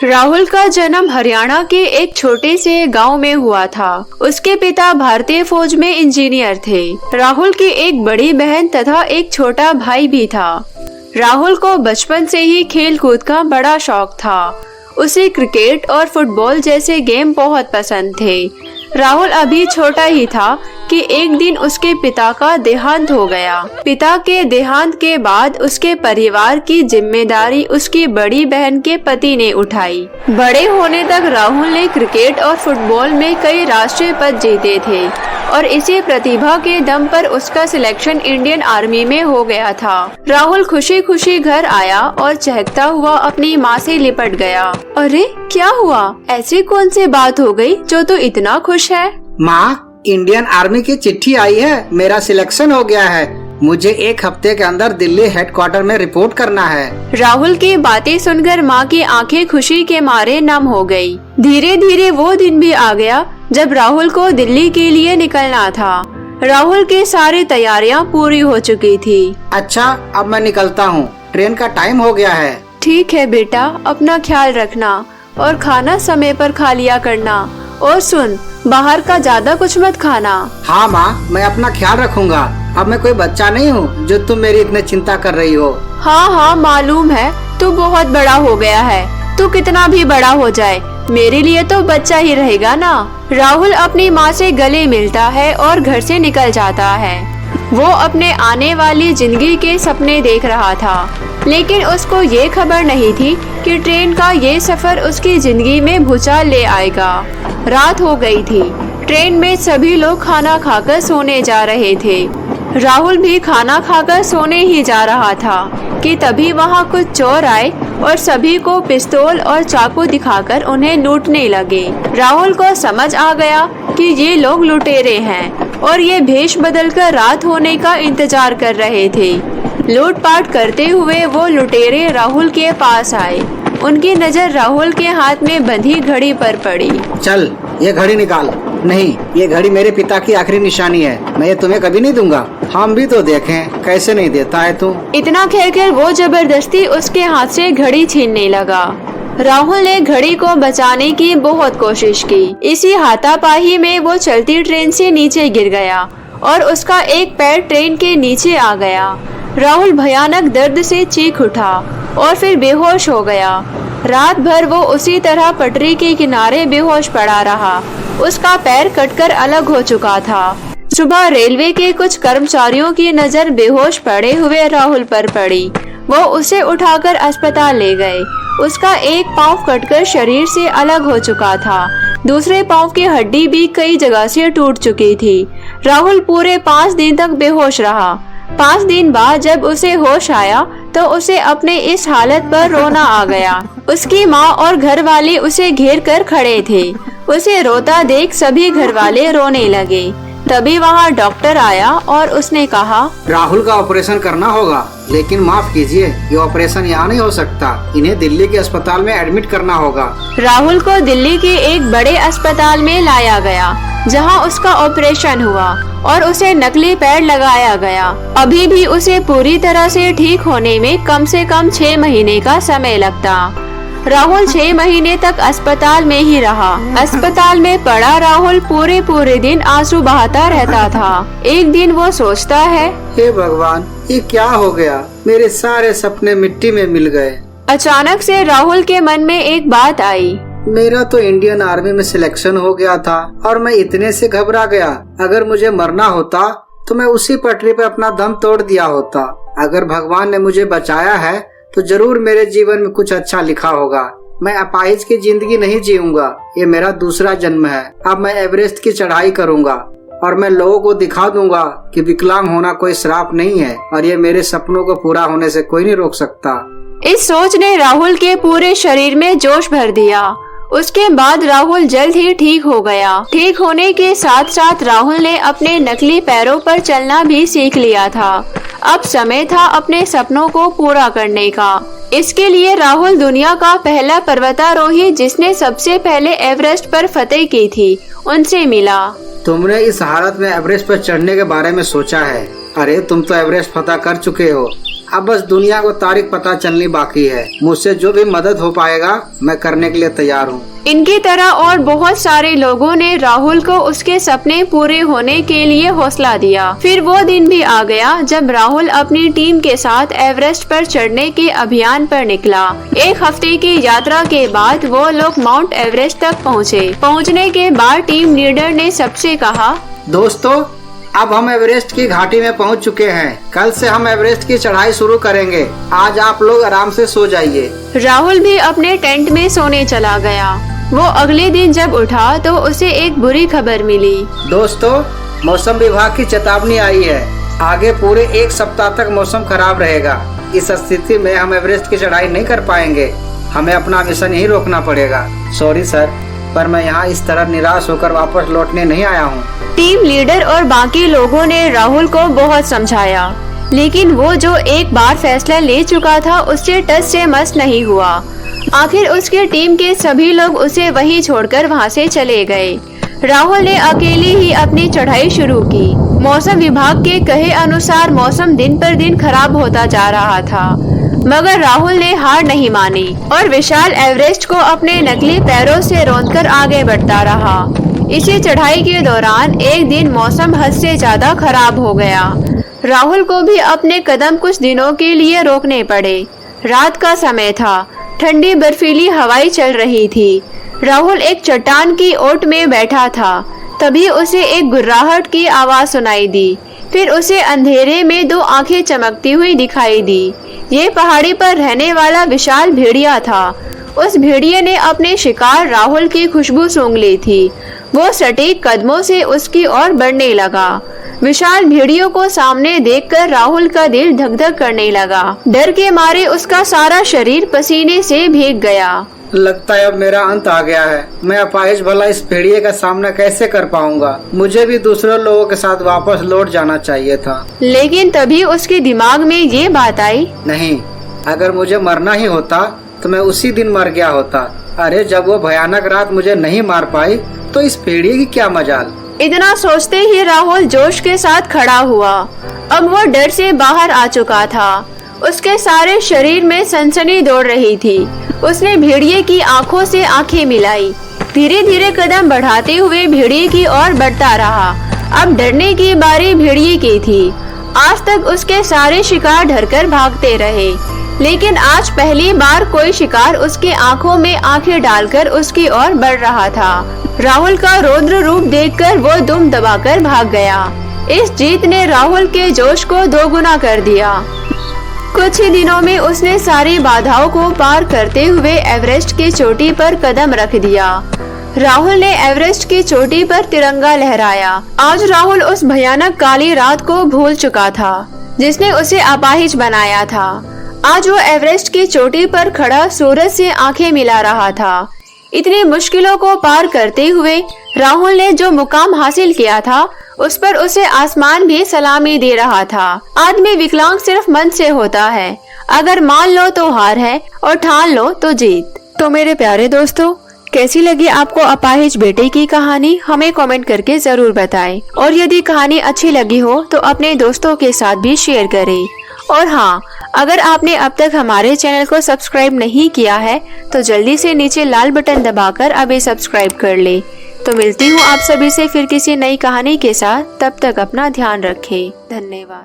राहुल का जन्म हरियाणा के एक छोटे से गांव में हुआ था। उसके पिता भारतीय फौज में इंजीनियर थे। राहुल की एक बड़ी बहन तथा एक छोटा भाई भी था। राहुल को बचपन से ही खेल कूद का बड़ा शौक था। उसे क्रिकेट और फुटबॉल जैसे गेम बहुत पसंद थे। राहुल अभी छोटा ही था कि एक दिन उसके पिता का देहांत हो गया। पिता के देहांत के बाद उसके परिवार की जिम्मेदारी उसकी बड़ी बहन के पति ने उठाई। बड़े होने तक राहुल ने क्रिकेट और फुटबॉल में कई राष्ट्रीय पद जीते थे और इसी प्रतिभा के दम पर उसका सिलेक्शन इंडियन आर्मी में हो गया था। राहुल खुशी खुशी घर आया और चहकता हुआ अपनी माँ से लिपट गया। अरे क्या हुआ? ऐसी कौन सी बात हो गई जो तू इतना खुश है? माँ, इंडियन आर्मी की चिट्ठी आई है। मेरा सिलेक्शन हो गया है। मुझे एक हफ्ते के अंदर दिल्ली हेडक्वार्टर में रिपोर्ट करना है। राहुल की बातें सुनकर माँ की आंखें खुशी के मारे नम हो गई। धीरे धीरे वो दिन भी आ गया जब राहुल को दिल्ली के लिए निकलना था। राहुल की सारी तैयारियां पूरी हो चुकी थी। अच्छा, अब मैं निकलता हूँ। ट्रेन का टाइम हो गया है। ठीक है बेटा, अपना ख्याल रखना और खाना समय पर खा लिया करना। और सुन, बाहर का ज्यादा कुछ मत खाना। हाँ माँ, मैं अपना ख्याल रखूंगा। अब मैं कोई बच्चा नहीं हूँ जो तुम मेरी इतनी चिंता कर रही हो। हाँ हाँ, मालूम है, तू बहुत बड़ा हो गया है। तू कितना भी बड़ा हो जाए, मेरे लिए तो बच्चा ही रहेगा ना। राहुल अपनी माँ से गले मिलता है और घर से निकल जाता है। वो अपने आने वाली जिंदगी के सपने देख रहा था, लेकिन उसको ये खबर नहीं थी कि ट्रेन का ये सफर उसकी जिंदगी में भूचाल ले आएगा। रात हो गई थी। ट्रेन में सभी लोग खाना खाकर सोने जा रहे थे। राहुल भी खाना खाकर सोने ही जा रहा था कि तभी वहाँ कुछ चोर आए और सभी को पिस्तौल और चाकू दिखाकर उन्हें लूटने लगे। राहुल को समझ आ गया कि ये लोग लुटेरे हैं और ये भेष बदलकर रात होने का इंतजार कर रहे थे। लूटपाट करते हुए वो लुटेरे राहुल के पास आए। उनकी नजर राहुल के हाथ में बंधी घड़ी पर पड़ी। चल, ये घड़ी निकाल। नहीं, ये घड़ी मेरे पिता की आखिरी निशानी है। मैं ये तुम्हें कभी नहीं दूंगा। हम भी तो देखें कैसे नहीं देता है तू। इतना कहकर वो जबरदस्ती उसके हाथ से घड़ी छीनने लगा। राहुल ने घड़ी को बचाने की बहुत कोशिश की। इसी हाथापाई में वो चलती ट्रेन से नीचे गिर गया और उसका एक पैर ट्रेन के नीचे आ गया। राहुल भयानक दर्द से चीख उठा और फिर बेहोश हो गया। रात भर वो उसी तरह पटरी के किनारे बेहोश पड़ा रहा। उसका पैर कटकर अलग हो चुका था। सुबह रेलवे के कुछ कर्मचारियों की नजर बेहोश पड़े हुए राहुल पर पड़ी। वो उसे उठाकर अस्पताल ले गए। उसका एक पाँव कटकर शरीर से अलग हो चुका था। दूसरे पाँव की हड्डी भी कई जगह से टूट चुकी थी। राहुल पूरे 5 दिन तक बेहोश रहा। 5 दिन बाद जब उसे होश आया तो उसे अपने इस हालत पर रोना आ गया। उसकी माँ और घर वाले उसे घेर कर खड़े थे। उसे रोता देख सभी घर वाले रोने लगे। तभी वहाँ डॉक्टर आया और उसने कहा, राहुल का ऑपरेशन करना होगा, लेकिन माफ कीजिए, ये ऑपरेशन यहाँ नहीं हो सकता। इन्हें दिल्ली के अस्पताल में एडमिट करना होगा। राहुल को दिल्ली के एक बड़े अस्पताल में लाया गया, जहां उसका ऑपरेशन हुआ और उसे नकली पैर लगाया गया। अभी भी उसे पूरी तरह से ठीक होने में कम से कम 6 महीने का समय लगता। राहुल 6 महीने तक अस्पताल में ही रहा। अस्पताल में पड़ा राहुल पूरे दिन आंसू बहाता रहता था। एक दिन वो सोचता है, हे भगवान, ये क्या हो गया? मेरे सारे सपने मिट्टी में मिल गए। अचानक से राहुल के मन में एक बात आई। मेरा तो इंडियन आर्मी में सिलेक्शन हो गया था और मैं इतने से घबरा गया। अगर मुझे मरना होता तो मैं उसी पटरी पे अपना दम तोड़ दिया होता। अगर भगवान ने मुझे बचाया है तो जरूर मेरे जीवन में कुछ अच्छा लिखा होगा। मैं अपाहिज की जिंदगी नहीं जीऊंगा। ये मेरा दूसरा जन्म है। अब मैं एवरेस्ट की चढ़ाई करूंगा और मैं लोगों को दिखा दूंगा कि विकलांग होना कोई श्राप नहीं है और ये मेरे सपनों को पूरा होने से कोई नहीं रोक सकता। इस सोच ने राहुल के पूरे शरीर में जोश भर दिया। उसके बाद राहुल जल्द ही ठीक हो गया। ठीक होने के साथ साथ राहुल ने अपने नकली पैरों पर चलना भी सीख लिया था। अब समय था अपने सपनों को पूरा करने का। इसके लिए राहुल दुनिया का पहला पर्वतारोही जिसने सबसे पहले एवरेस्ट पर फतेह की थी, उनसे मिला। तुमने इस हालत में एवरेस्ट पर चढ़ने के बारे में सोचा है? अरे तुम तो एवरेस्ट फतह कर चुके हो। अब बस दुनिया को तारीख पता चलनी बाकी है। मुझसे जो भी मदद हो पाएगा मैं करने के लिए तैयार हूँ। इनकी तरह और बहुत सारे लोगों ने राहुल को उसके सपने पूरे होने के लिए हौसला दिया। फिर वो दिन भी आ गया जब राहुल अपनी टीम के साथ एवरेस्ट पर चढ़ने के अभियान पर निकला। 1 हफ्ते की यात्रा के बाद वो लोग माउंट एवरेस्ट तक पहुँचे। पहुँचने के बाद टीम लीडर ने सबसे कहा, दोस्तों, अब हम एवरेस्ट की घाटी में पहुंच चुके हैं। कल से हम एवरेस्ट की चढ़ाई शुरू करेंगे। आज आप लोग आराम से सो जाइए। राहुल भी अपने टेंट में सोने चला गया। वो अगले दिन जब उठा तो उसे एक बुरी खबर मिली। दोस्तों, मौसम विभाग की चेतावनी आई है। आगे पूरे 1 सप्ताह तक मौसम खराब रहेगा। इस स्थिति में हम एवरेस्ट की चढ़ाई नहीं कर पाएंगे। हमें अपना मिशन यहीं रोकना पड़ेगा। सॉरी सर, पर मैं यहाँ इस तरह निराश होकर वापस लौटने नहीं आया हूँ। टीम लीडर और बाकी लोगों ने राहुल को बहुत समझाया, लेकिन वो जो एक बार फैसला ले चुका था उससे टस से मस नहीं हुआ। आखिर उसके टीम के सभी लोग उसे वहीं छोड़कर वहां से चले गए। राहुल ने अकेले ही अपनी चढ़ाई शुरू की। मौसम विभाग के कहे अनुसार मौसम दिन पर दिन खराब होता जा रहा था, मगर राहुल ने हार नहीं मानी और विशाल एवरेस्ट को अपने नकली पैरों से रौंदकर आगे बढ़ता रहा। इसी चढ़ाई के दौरान एक दिन मौसम हद से ज्यादा खराब हो गया। राहुल को भी अपने कदम कुछ दिनों के लिए रोकने पड़े। रात का समय था, ठंडी बर्फीली हवाएं चल रही थी। राहुल एक चट्टान की ओट में बैठा था। तभी उसे एक गुर्राहट की आवाज सुनाई दी। फिर उसे अंधेरे में 2 आंखें चमकती हुई दिखाई दी। ये पहाड़ी पर रहने वाला विशाल भेड़िया था। उस भेड़िए ने अपने शिकार राहुल की खुशबू सूंघ ली थी। वो सटीक कदमों से उसकी ओर बढ़ने लगा। विशाल भेड़ियों को सामने देखकर राहुल का दिल धक धक करने लगा। डर के मारे उसका सारा शरीर पसीने से भीग गया। लगता है अब मेरा अंत आ गया है। मैं अपाहिज भला इस भेड़िए का सामना कैसे कर पाऊंगा। मुझे भी दूसरे लोगों के साथ वापस लौट जाना चाहिए था। लेकिन तभी उसके दिमाग में ये बात आई, नहीं, अगर मुझे मरना ही होता तो मैं उसी दिन मर गया होता। अरे, जब वो भयानक रात मुझे नहीं मार पाई तो इस भेड़िए की क्या मजाल। इतना सोचते ही राहुल जोश के साथ खड़ा हुआ। अब वो डर से बाहर आ चुका था। उसके सारे शरीर में सनसनी दौड़ रही थी। उसने भेड़िए की आंखों से आंखें मिलाई। धीरे धीरे कदम बढ़ाते हुए भेड़िए की ओर बढ़ता रहा। अब डरने की बारी भेड़िए की थी। आज तक उसके सारे शिकार डरकर भागते रहे, लेकिन आज पहली बार कोई शिकार उसके आंखों में आंखें डालकर उसकी ओर बढ़ रहा था। राहुल का रौद्र रूप देखकर वो दुम दबाकर भाग गया। इस जीत ने राहुल के जोश को 2 गुना कर दिया। कुछ ही दिनों में उसने सारी बाधाओं को पार करते हुए एवरेस्ट की चोटी पर कदम रख दिया। राहुल ने एवरेस्ट की चोटी पर तिरंगा लहराया। आज राहुल उस भयानक काली रात को भूल चुका था जिसने उसे अपाहिज बनाया था। आज वो एवरेस्ट की चोटी पर खड़ा सूरज से आंखें मिला रहा था। इतनी मुश्किलों को पार करते हुए राहुल ने जो मुकाम हासिल किया था उस पर उसे आसमान भी सलामी दे रहा था। आदमी विकलांग सिर्फ मन से होता है। अगर मान लो तो हार है और ठान लो तो जीत। तो मेरे प्यारे दोस्तों, कैसी लगी आपको अपाहिज बेटे की कहानी? हमें कमेंट करके जरूर बताएं। और यदि कहानी अच्छी लगी हो तो अपने दोस्तों के साथ भी शेयर करें। और हाँ, अगर आपने अब तक हमारे चैनल को सब्सक्राइब नहीं किया है तो जल्दी से नीचे लाल बटन दबाकर अभी सब्सक्राइब कर ले। तो मिलती हूँ आप सभी से फिर किसी नई कहानी के साथ। तब तक अपना ध्यान रखें। धन्यवाद।